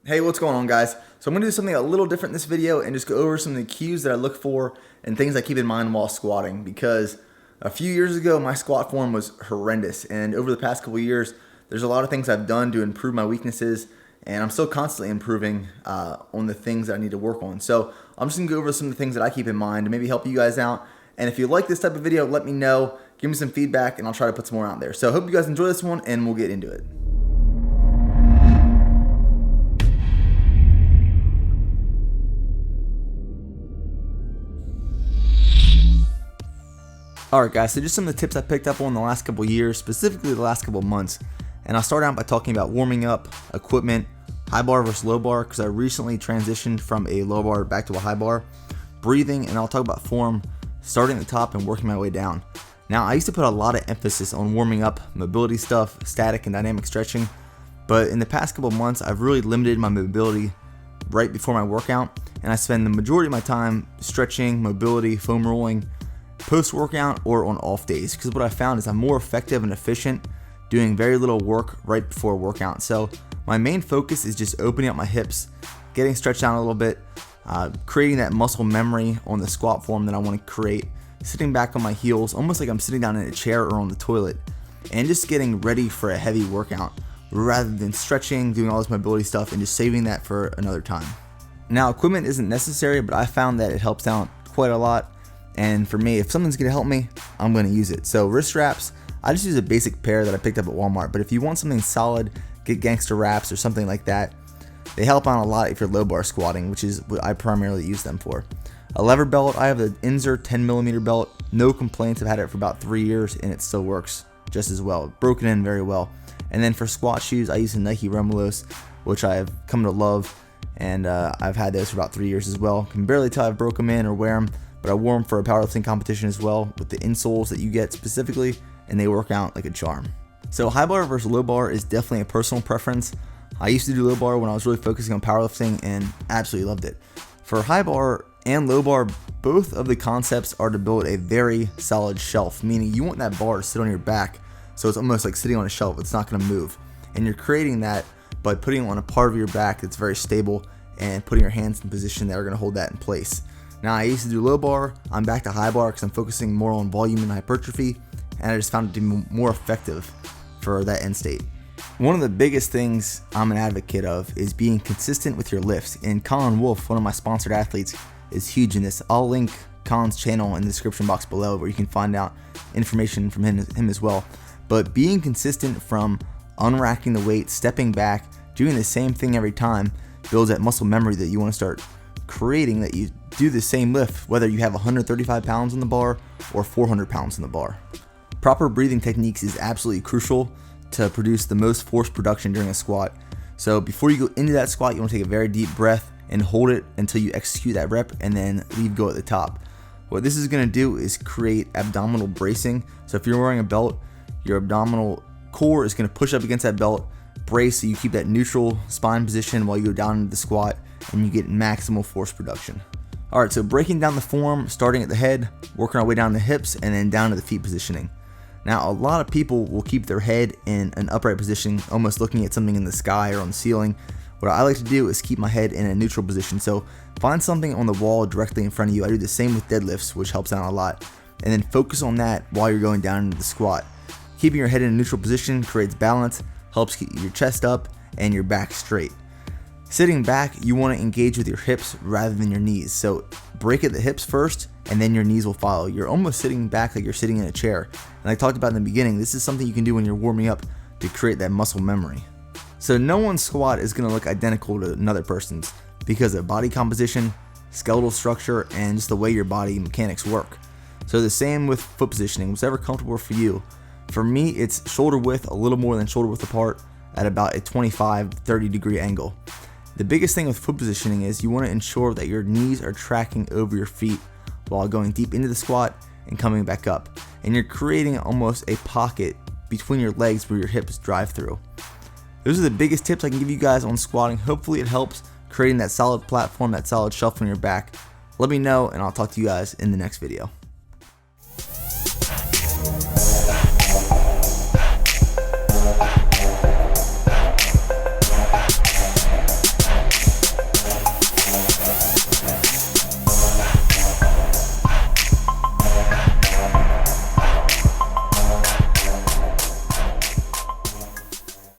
Hey, what's going on, guys? So I'm going to do something a little different in this video and just go over some of the cues that I look for and things I keep in mind while squatting, because a few years ago my squat form was horrendous, and over the past couple years there's a lot of things I've done to improve my weaknesses, and I'm still constantly improving on the things that I need to work on. So I'm just going to go over some of the things that I keep in mind to maybe help you guys out. And if you like this type of video, let me know, give me some feedback, and I'll try to put some more out there. So I hope you guys enjoy this one, and we'll get into it. Alright guys, so just some of the tips I picked up on the last couple years, specifically the last couple months. And I'll start out by talking about warming up, equipment, high bar versus low bar, because I recently transitioned from a low bar back to a high bar, breathing, and I'll talk about form, starting at the top and working my way down. Now, I used to put a lot of emphasis on warming up, mobility stuff, static and dynamic stretching, but in the past couple months, I've really limited my mobility right before my workout, and I spend the majority of my time stretching, mobility, foam rolling, post-workout or on off days, because what I found is I'm more effective and efficient doing very little work right before a workout. So my main focus is just opening up my hips, getting stretched out a little bit, creating that muscle memory on the squat form that I want to create, sitting back on my heels almost like I'm sitting down in a chair or on the toilet, and just getting ready for a heavy workout rather than stretching, doing all this mobility stuff and just saving that for another time. Now, equipment isn't necessary, but I found that it helps out quite a lot. And for me, if something's gonna help me, I'm gonna use it. So wrist wraps, I just use a basic pair that I picked up at Walmart, but if you want something solid, get gangster wraps or something like that. They help out a lot if you're low bar squatting, which is what I primarily use them for. A lever belt, I have the Inzer 10mm belt. No complaints, I've had it for about 3 years and it still works just as well. Broken in very well. And then for squat shoes, I use the Nike Remolos, which I have come to love, and I've had those for about 3 years as well. Can barely tell I've broke them in or wear them, but I wore them for a powerlifting competition as well with the insoles that you get specifically, and they work out like a charm. So high bar versus low bar is definitely a personal preference. I used to do low bar when I was really focusing on powerlifting and absolutely loved it. For high bar and low bar, both of the concepts are to build a very solid shelf, meaning you want that bar to sit on your back, so it's almost like sitting on a shelf, it's not gonna move. And you're creating that by putting it on a part of your back that's very stable and putting your hands in position that are gonna hold that in place. Now, I used to do low bar, I'm back to high bar because I'm focusing more on volume and hypertrophy, and I just found it to be more effective for that end state. One of the biggest things I'm an advocate of is being consistent with your lifts, and Colin Wolf, one of my sponsored athletes, is huge in this. I'll link Colin's channel in the description box below where you can find out information from him as well. But being consistent from unracking the weight, stepping back, doing the same thing every time builds that muscle memory that you want to start creating, that you do the same lift whether you have 135 pounds on the bar or 400 pounds on the bar. Proper breathing techniques is absolutely crucial to produce the most force production during a squat. So before you go into that squat, you want to take a very deep breath and hold it until you execute that rep, and then leave go at the top. What this is going to do is create abdominal bracing. So if you're wearing a belt, your abdominal core is going to push up against that belt, brace, so you keep that neutral spine position while you go down into the squat, and you get maximal force production. Alright, so breaking down the form, starting at the head, working our way down the hips, and then down to the feet positioning. Now, a lot of people will keep their head in an upright position, almost looking at something in the sky or on the ceiling. What I like to do is keep my head in a neutral position. So find something on the wall directly in front of you. I do the same with deadlifts, which helps out a lot. And then focus on that while you're going down into the squat. Keeping your head in a neutral position creates balance, helps keep your chest up and your back straight. Sitting back, you want to engage with your hips rather than your knees. So break at the hips first, and then your knees will follow. You're almost sitting back like you're sitting in a chair. And I talked about in the beginning, this is something you can do when you're warming up to create that muscle memory. So no one's squat is going to look identical to another person's because of body composition, skeletal structure, and just the way your body mechanics work. So the same with foot positioning, whatever comfortable for you. For me, it's shoulder width, a little more than shoulder width apart at about a 25-30 degree angle. The biggest thing with foot positioning is you want to ensure that your knees are tracking over your feet while going deep into the squat and coming back up. And you're creating almost a pocket between your legs where your hips drive through. Those are the biggest tips I can give you guys on squatting. Hopefully it helps creating that solid platform, that solid shelf on your back. Let me know, and I'll talk to you guys in the next video.